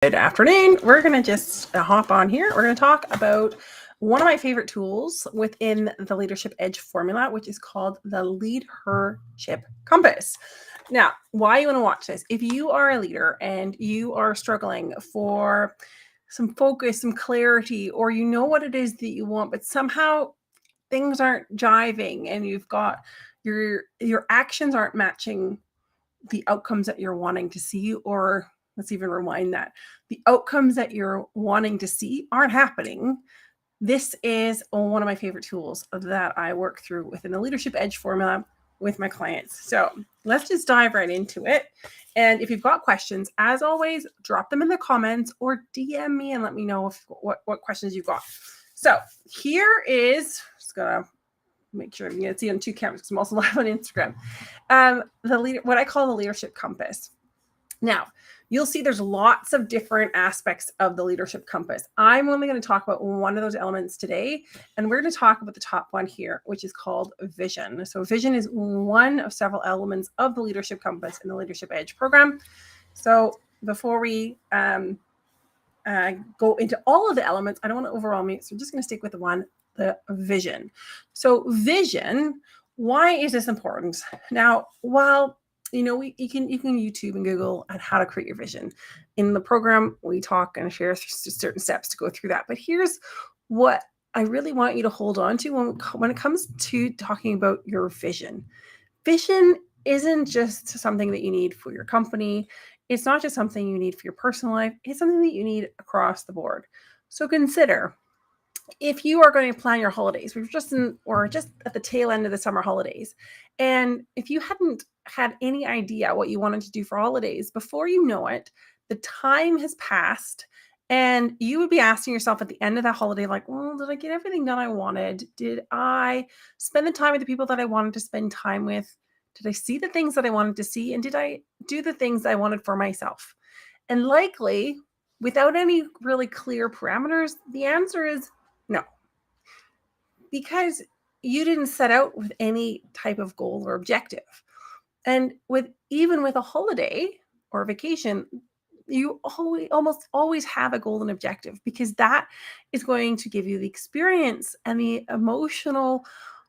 Good afternoon. We're going to just hop on here. We're going to talk about one of my favorite tools within the LeadHERship Edge Formula, which is called the LeadHERship Compass. Now, why you want to watch this? If you are a leader and you are struggling for some focus, some clarity, or you know what it is that you want, but somehow things aren't jiving and you've got your actions aren't matching the outcomes that you're wanting to see, or let's even rewind that. The outcomes that you're wanting to see aren't happening. This is one of my favorite tools that I work through within the LeadHERship Edge Formula with my clients. So let's just dive right into it. And if you've got questions, as always, drop them in the comments or DM me and let me know what questions you've got. So here is, just gonna make sure you can see on two cameras because I'm also live on Instagram. What I call the LeadHERship Compass. Now, you'll see there's lots of different aspects of the LeadHERship Compass. I'm only going to talk about one of those elements today, and we're going to talk about the top one here, which is called vision. So vision is one of several elements of the LeadHERship Compass in the LeadHERship Edge program. So before we go into all of the elements, I don't want to overwhelm you, so I'm just going to stick with the vision. So vision, why is this important? Now, while you can YouTube and Google on how to create your vision. In the program, we talk and share certain steps to go through that. But here's what I really want you to hold on to when it comes to talking about your vision. Vision isn't just something that you need for your company. It's not just something you need for your personal life. It's something that you need across the board. So consider, if you are going to plan your holidays, we're just at the tail end of the summer holidays, and if you hadn't had any idea what you wanted to do for holidays, before you know it, the time has passed, and you would be asking yourself at the end of that holiday, like, well, did I get everything done I wanted? Did I spend the time with the people that I wanted to spend time with? Did I see the things that I wanted to see? And did I do the things I wanted for myself? And likely, without any really clear parameters, the answer is no, because you didn't set out with any type of goal or objective. And even with a holiday or a vacation, you almost always have a goal and objective, because that is going to give you the experience and the emotional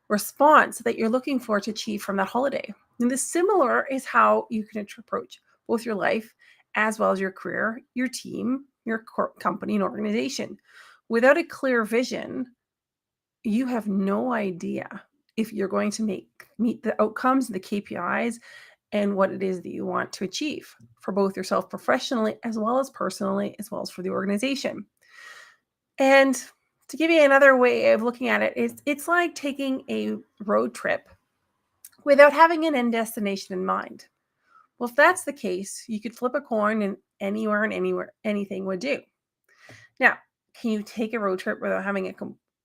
response that you're looking for to achieve from that holiday. And the similar is how you can approach both your life as well as your career, your team, your company and organization. Without a clear vision, you have no idea if you're going to meet the outcomes, the KPIs, and what it is that you want to achieve for both yourself professionally, as well as personally, as well as for the organization. And to give you another way of looking at it, it's like taking a road trip without having an end destination in mind. Well, if that's the case, you could flip a coin and anywhere anything would do. Now, can you take a road trip without having a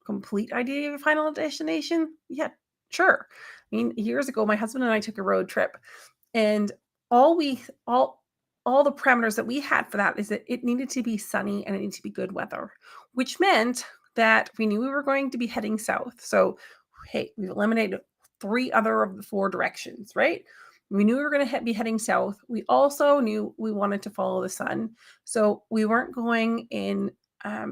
complete idea of your final destination? Yeah, sure. I mean, years ago, my husband and I took a road trip, and all the parameters that we had for that is that it needed to be sunny and it needed to be good weather, which meant that we knew we were going to be heading south. So, hey, we've eliminated 3 other of the 4 directions, right? We knew we were going to be heading south. We also knew we wanted to follow the sun. So we weren't going in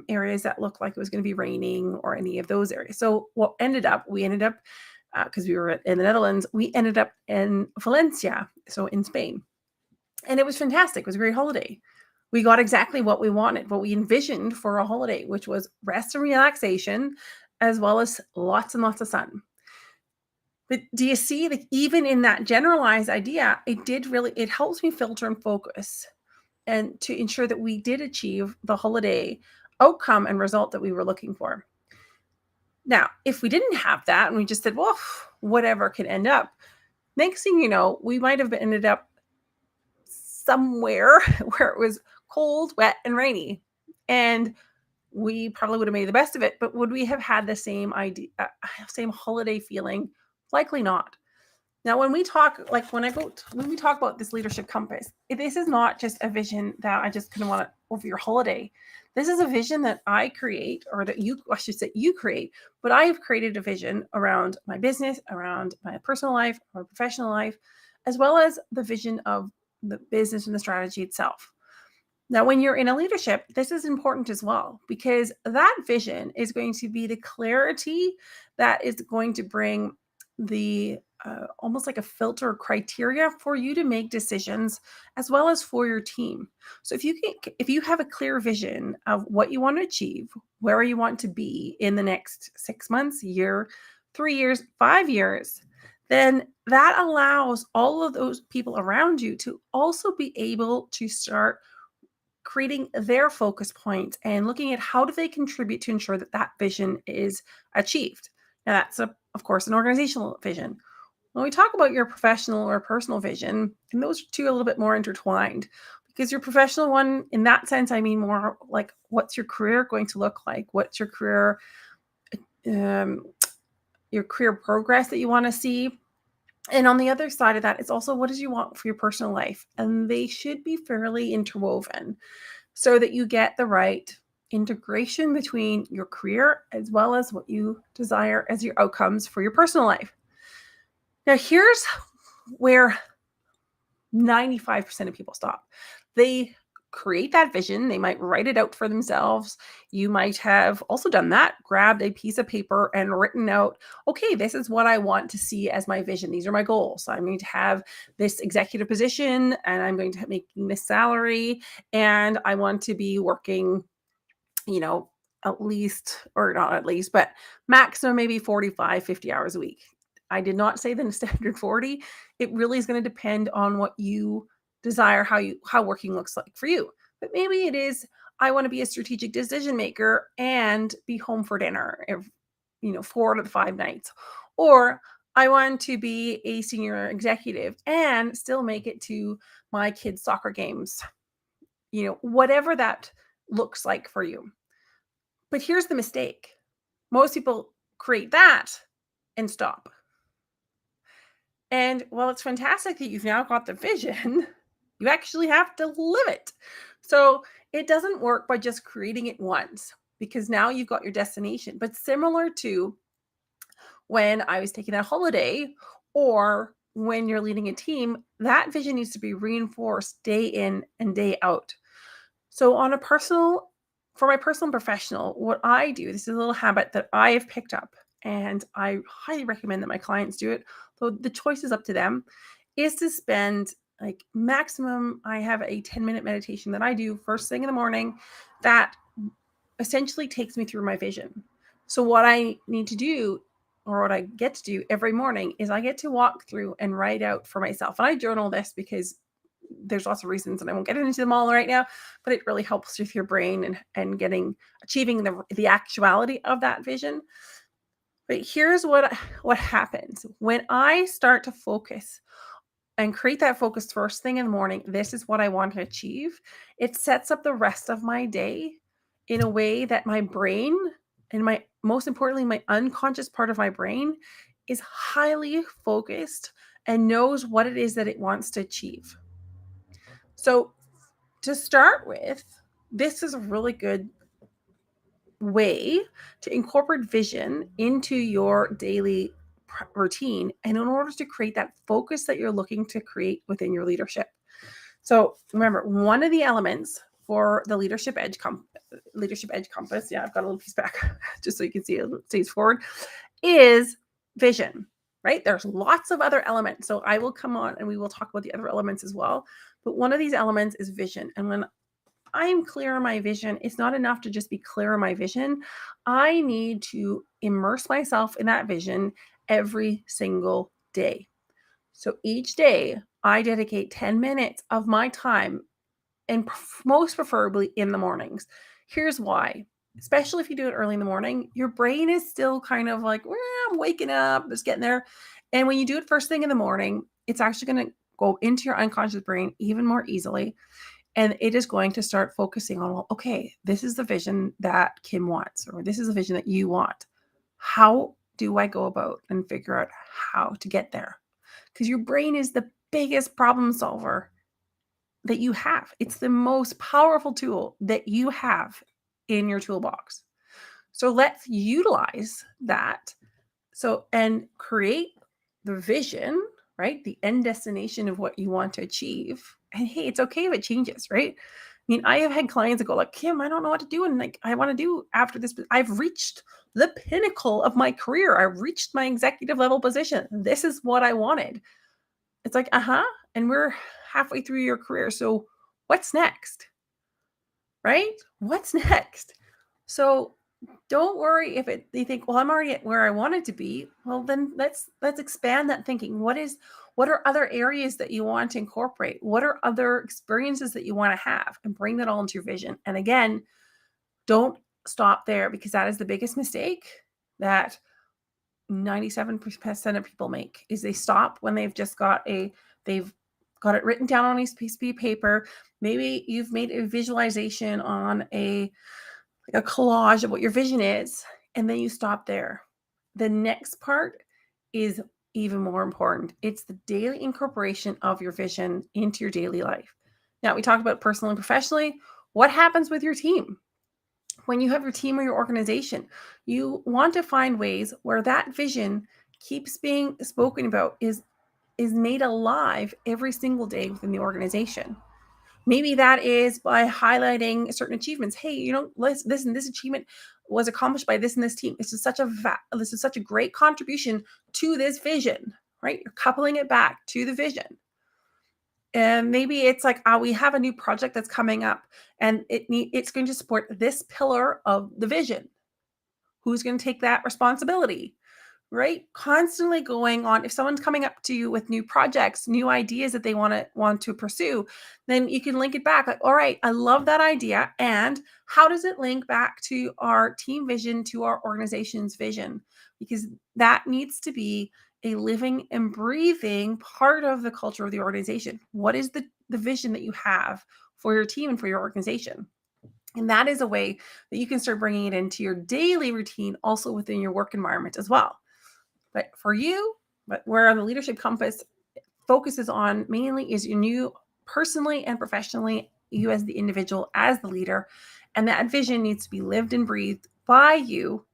areas that looked like it was going to be raining or any of those areas. So we ended up, because we were in the Netherlands, we ended up in Valencia, so in Spain. And it was fantastic. It was a great holiday. We got exactly what we wanted, what we envisioned for a holiday, which was rest and relaxation, as well as lots and lots of sun. But do you see that even in that generalized idea, it helps me filter and focus and to ensure that we did achieve the holiday outcome and result that we were looking for. Now, if we didn't have that and we just said, well, whatever could end up, next thing you know, we might have ended up somewhere where it was cold, wet, and rainy. And we probably would have made the best of it, but would we have had the same holiday feeling? Likely not. Now, when we talk about this LeadHERship Compass, this is not just a vision that I just kind of want over your holiday. This is a vision that I create, or that you create, but I have created a vision around my business, around my personal life, my professional life, as well as the vision of the business and the strategy itself. Now, when you're in a leadership, this is important as well, because that vision is going to be the clarity that is going to bring the almost like a filter criteria for you to make decisions, as well as for your team. So if you have a clear vision of what you want to achieve, where you want to be in the next 6 months, year, 3 years, 5 years, then that allows all of those people around you to also be able to start creating their focus points and looking at how do they contribute to ensure that that vision is achieved. Now, that's, of course, an organizational vision. When we talk about your professional or personal vision, and those two are a little bit more intertwined, because your professional one, in that sense, I mean more like, what's your career going to look like? What's um, your career progress that you want to see? And on the other side of that, it's also what do you want for your personal life? And they should be fairly interwoven so that you get the right integration between your career as well as what you desire as your outcomes for your personal life. Now, here's where 95% of people stop. They create that vision. They might write it out for themselves. You might have also done that, grabbed a piece of paper and written out, okay, this is what I want to see as my vision. These are my goals. I'm going to have this executive position and I'm going to be making this salary. And I want to be working, at least, or not at least, but maximum maybe 45, 50 hours a week. I did not say the standard 40. It really is going to depend on what you desire, how working looks like for you. But maybe it is, I want to be a strategic decision maker and be home for dinner, 4 to 5 nights. Or I want to be a senior executive and still make it to my kids' soccer games, whatever that looks like for you. But here's the mistake. Most people create that and stop. And while it's fantastic that you've now got the vision, you actually have to live it. So it doesn't work by just creating it once, because now you've got your destination. But similar to when I was taking a holiday or when you're leading a team, that vision needs to be reinforced day in and day out. So for my personal and professional, what I do, this is a little habit that I have picked up, and I highly recommend that my clients do it, though the choice is up to them, is to spend like maximum, I have a 10-minute meditation that I do first thing in the morning that essentially takes me through my vision. So what I need to do, or what I get to do every morning, is I get to walk through and write out for myself. And I journal this because there's lots of reasons, and I won't get into them all right now, but it really helps with your brain and achieving the actuality of that vision. But here's what happens when I start to focus and create that focus first thing in the morning. This is what I want to achieve. It sets up the rest of my day in a way that my brain, and most importantly, my unconscious part of my brain, is highly focused and knows what it is that it wants to achieve. So to start with, this is a really good way to incorporate vision into your daily routine, and in order to create that focus that you're looking to create within your leadership. So remember, one of the elements for the LeadHERship Edge Compass, yeah, I've got a little piece back just so you can see it stays forward, is vision, right? There's lots of other elements. So I will come on and we will talk about the other elements as well. But one of these elements is vision. And when I am clear on my vision, it's not enough to just be clear on my vision. I need to immerse myself in that vision every single day. So each day, I dedicate 10 minutes of my time, and most preferably in the mornings. Here's why. Especially if you do it early in the morning, your brain is still kind of like, well, I'm waking up, just getting there. And when you do it first thing in the morning, it's actually going to go into your unconscious brain even more easily. And it is going to start focusing on, well, okay, this is the vision that Kim wants, or this is the vision that you want. How do I go about and figure out how to get there? Because your brain is the biggest problem solver that you have. It's the most powerful tool that you have in your toolbox. So let's utilize that. And create the vision, right? The end destination of what you want to achieve. And hey, it's okay if it changes, right? mean, I have had clients that go like, Kim, I don't know what to do. And like, I want to do after this, but I've reached the pinnacle of my career. I've reached my executive level position. This is what I wanted. It's like, and we're halfway through your career. So what's next? Right? What's next? So don't worry if you think, well, I'm already at where I wanted to be. Well, then let's expand that thinking. What are other areas that you want to incorporate? What are other experiences that you want to have, and bring that all into your vision? And again, don't stop there, because that is the biggest mistake that 97% of people make, is they stop when they've got it written down on a piece of paper. Maybe you've made a visualization on a collage of what your vision is, and then you stop there. The next part is even more important. It's the daily incorporation of your vision into your daily life. Now, we talked about personally and professionally. What happens with your team? When you have your team or your organization, you want to find ways where that vision keeps being spoken about, is made alive every single day within the organization. Maybe that is by highlighting certain achievements. Hey, this and this achievement was accomplished by this and this team. This is such a great contribution to this vision, right? You're coupling it back to the vision. And maybe it's like, we have a new project that's coming up, and it's going to support this pillar of the vision. Who's going to take that responsibility? Right? Constantly going on. If someone's coming up to you with new projects, new ideas that they want to pursue, then you can link it back. Like, all right, I love that idea. And how does it link back to our team vision, to our organization's vision? Because that needs to be a living and breathing part of the culture of the organization. What is the vision that you have for your team and for your organization? And that is a way that you can start bringing it into your daily routine, also within your work environment as well. But for you, where the LeadHERship Compass focuses on mainly is you personally and professionally, you as the individual, as the leader. And that vision needs to be lived and breathed by you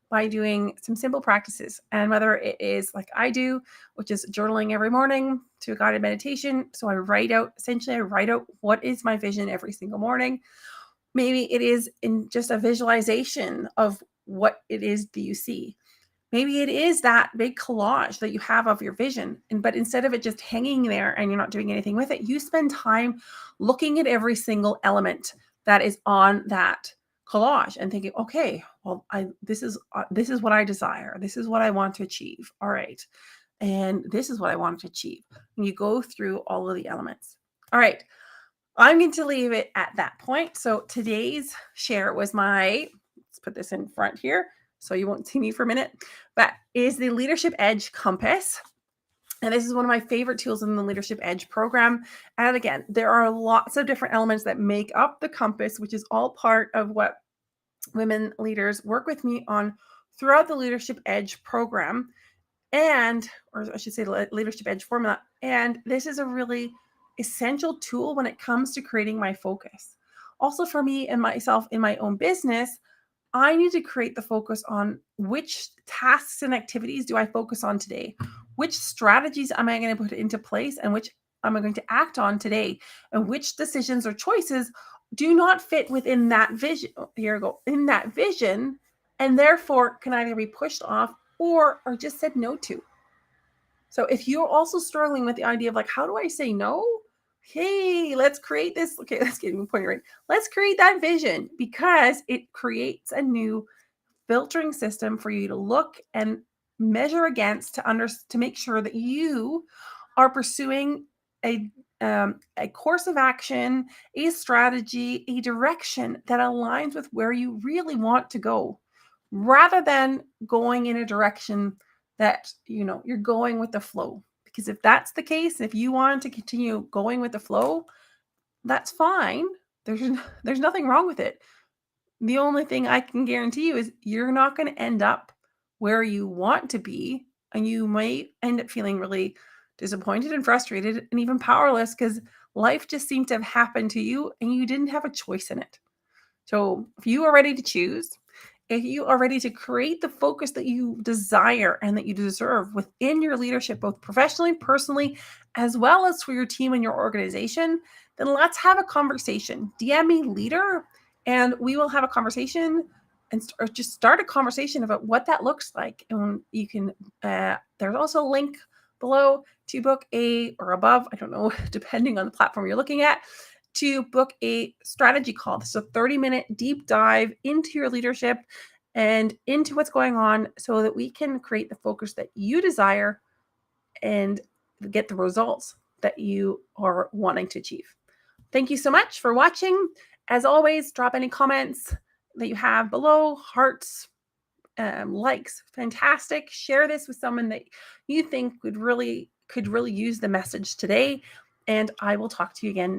by doing some simple practices. And whether it is like I do, which is journaling every morning, to a guided meditation. So I write out what is my vision every single morning. Maybe it is in just a visualization of what it is that you see. Maybe it is that big collage that you have of your vision. But instead of it just hanging there and you're not doing anything with it, you spend time looking at every single element that is on that collage and thinking, okay, well, this is what I desire. This is what I want to achieve. All right. And this is what I want to achieve. And you go through all of the elements. All right. I'm going to leave it at that point. So today's share was let's put this in front here so you won't see me for a minute, but is the LeadHERship Edge Compass. And this is one of my favorite tools in the LeadHERship Edge program. And again, there are lots of different elements that make up the compass, which is all part of what women leaders work with me on throughout the LeadHERship Edge program, or I should say the LeadHERship Edge Formula. And this is a really essential tool when it comes to creating my focus. Also for me and myself in my own business, I need to create the focus on which tasks and activities do I focus on today? Which strategies am I going to put into place, and which am I going to act on today? And which decisions or choices do not fit within that vision? Here we go. In that vision, and therefore can either be pushed off or are just said no to. So if you're also struggling with the idea of like, how do I say no? Hey, let's create this. Okay, let's get me point right. Let's create that vision, because it creates a new filtering system for you to look and measure against to make sure that you are pursuing a course of action, a strategy, a direction that aligns with where you really want to go, rather than going in a direction that you're going with the flow. Because if that's the case, if you want to continue going with the flow, that's fine. There's nothing wrong with it. The only thing I can guarantee you is you're not going to end up where you want to be, and you might end up feeling really disappointed and frustrated and even powerless, because life just seemed to have happened to you and you didn't have a choice in it. So if you are ready to choose, if you are ready to create the focus that you desire and that you deserve within your leadership, both professionally, personally, as well as for your team and your organization, then let's have a conversation. DM me leader, and we will have a conversation and just start a conversation about what that looks like. And you can, there's also a link below to book or above, I don't know, depending on the platform you're looking at, to book a strategy call. This is a 30-minute deep dive into your leadership and into what's going on so that we can create the focus that you desire and get the results that you are wanting to achieve. Thank you so much for watching. As always, drop any comments that you have below, hearts, likes, fantastic. Share this with someone that you think could really use the message today. And I will talk to you again